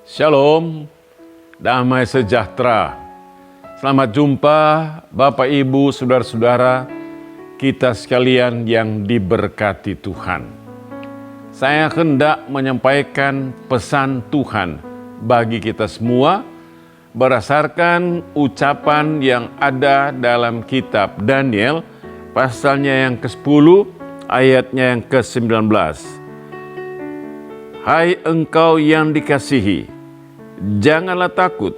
Shalom, damai sejahtera. Selamat jumpa Bapak, Ibu, Saudara-saudara kita sekalian yang diberkati Tuhan. Saya hendak menyampaikan pesan Tuhan bagi kita semua berdasarkan ucapan yang ada dalam kitab Daniel, pasalnya yang ke-10, ayatnya yang ke-19. Hai engkau yang dikasihi, janganlah takut,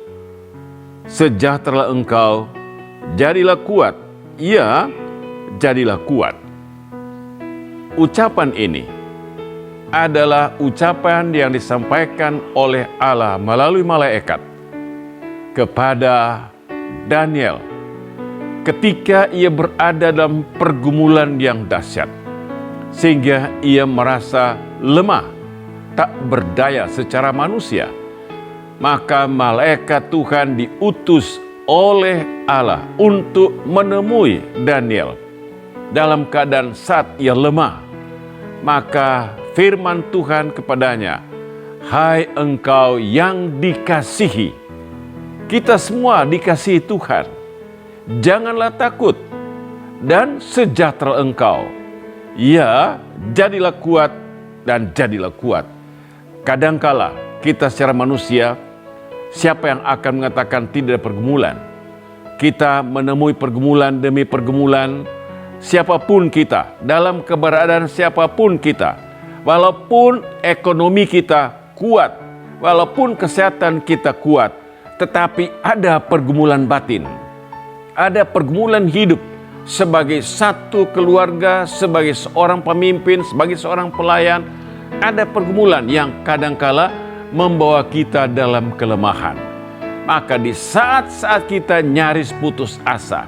sejahteralah engkau, jadilah kuat, ya, jadilah kuat. Ucapan ini adalah ucapan yang disampaikan oleh Allah melalui malaikat kepada Daniel ketika ia berada dalam pergumulan yang dahsyat, sehingga ia merasa lemah, tak berdaya secara manusia. Maka malaikat Tuhan diutus oleh Allah untuk menemui Daniel dalam keadaan saat ia lemah. Maka firman Tuhan kepadanya, hai engkau yang dikasihi. Kita semua dikasihi Tuhan. Janganlah takut dan sejahtera engkau. Ya, jadilah kuat dan jadilah kuat. Kadangkala kita secara manusia, siapa yang akan mengatakan tidak ada pergumulan? Kita menemui pergumulan demi pergumulan, siapapun kita, dalam keberadaan siapapun kita. Walaupun ekonomi kita kuat, walaupun kesehatan kita kuat, tetapi ada pergumulan batin. Ada pergumulan hidup sebagai satu keluarga, sebagai seorang pemimpin, sebagai seorang pelayan. Ada pergumulan yang kadangkala membawa kita dalam kelemahan. Maka di saat-saat kita nyaris putus asa,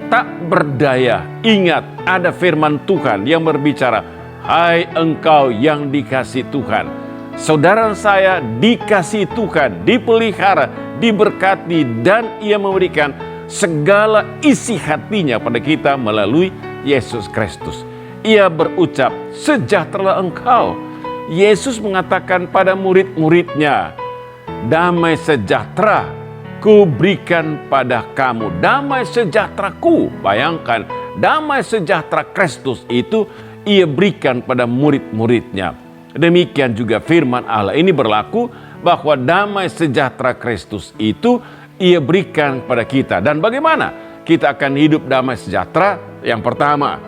tak berdaya, ingat ada firman Tuhan yang berbicara, hai engkau yang dikasihi Tuhan. Saudara saya dikasihi Tuhan, dipelihara, diberkati, dan ia memberikan segala isi hatinya pada kita melalui Yesus Kristus. Ia berucap, sejahteralah engkau. Yesus mengatakan pada murid-muridnya, damai sejahtera ku berikan pada kamu. Damai sejahteraku, bayangkan, damai sejahtera Kristus itu ia berikan pada murid-muridnya. Demikian juga firman Allah ini berlaku bahwa damai sejahtera Kristus itu ia berikan pada kita. Dan bagaimana kita akan hidup damai sejahtera? Yang pertama,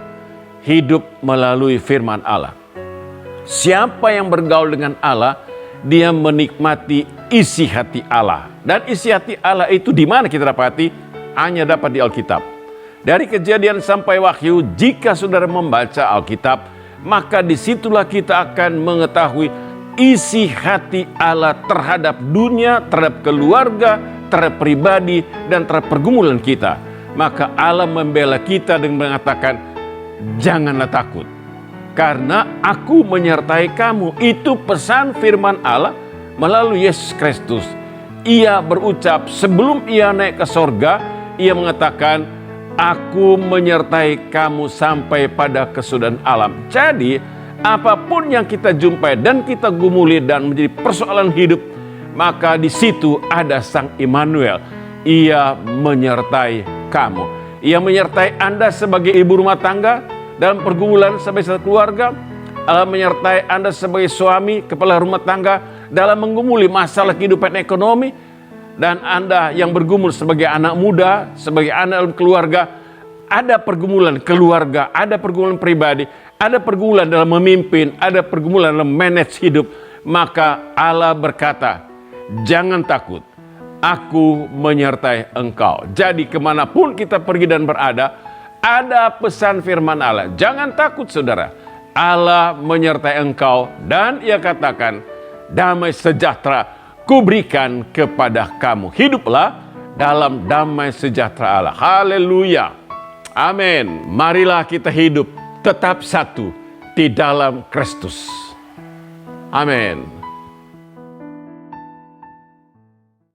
hidup melalui firman Allah. Siapa yang bergaul dengan Allah, dia menikmati isi hati Allah. Dan isi hati Allah itu di mana kita dapati? Hanya dapat di Alkitab. Dari Kejadian sampai Wahyu, jika saudara membaca Alkitab, maka disitulah kita akan mengetahui isi hati Allah terhadap dunia, terhadap keluarga, terhadap pribadi, dan terhadap pergumulan kita. Maka Allah membela kita dengan mengatakan, janganlah takut, karena aku menyertai kamu. Itu pesan firman Allah melalui Yesus Kristus. Ia berucap sebelum ia naik ke sorga, ia mengatakan, aku menyertai kamu sampai pada kesudahan alam. Jadi, apapun yang kita jumpai dan kita gumuli dan menjadi persoalan hidup, maka di situ ada Sang Immanuel. Ia menyertai kamu. Ia menyertai Anda sebagai ibu rumah tangga dalam pergumulan sebagai satu keluarga. Allah menyertai Anda sebagai suami, kepala rumah tangga dalam menggumuli masalah kehidupan ekonomi. Dan Anda yang bergumul sebagai anak muda, sebagai anak dalam keluarga, ada pergumulan keluarga, ada pergumulan pribadi, ada pergumulan dalam memimpin, ada pergumulan dalam manage hidup. Maka Allah berkata, jangan takut, aku menyertai engkau. Jadi kemanapun kita pergi dan berada, ada pesan firman Allah. Jangan takut saudara, Allah menyertai engkau. Dan ia katakan, damai sejahtera ku berikan kepada kamu. Hiduplah dalam damai sejahtera Allah. Haleluya. Amin. Marilah kita hidup tetap satu di dalam Kristus. Amin.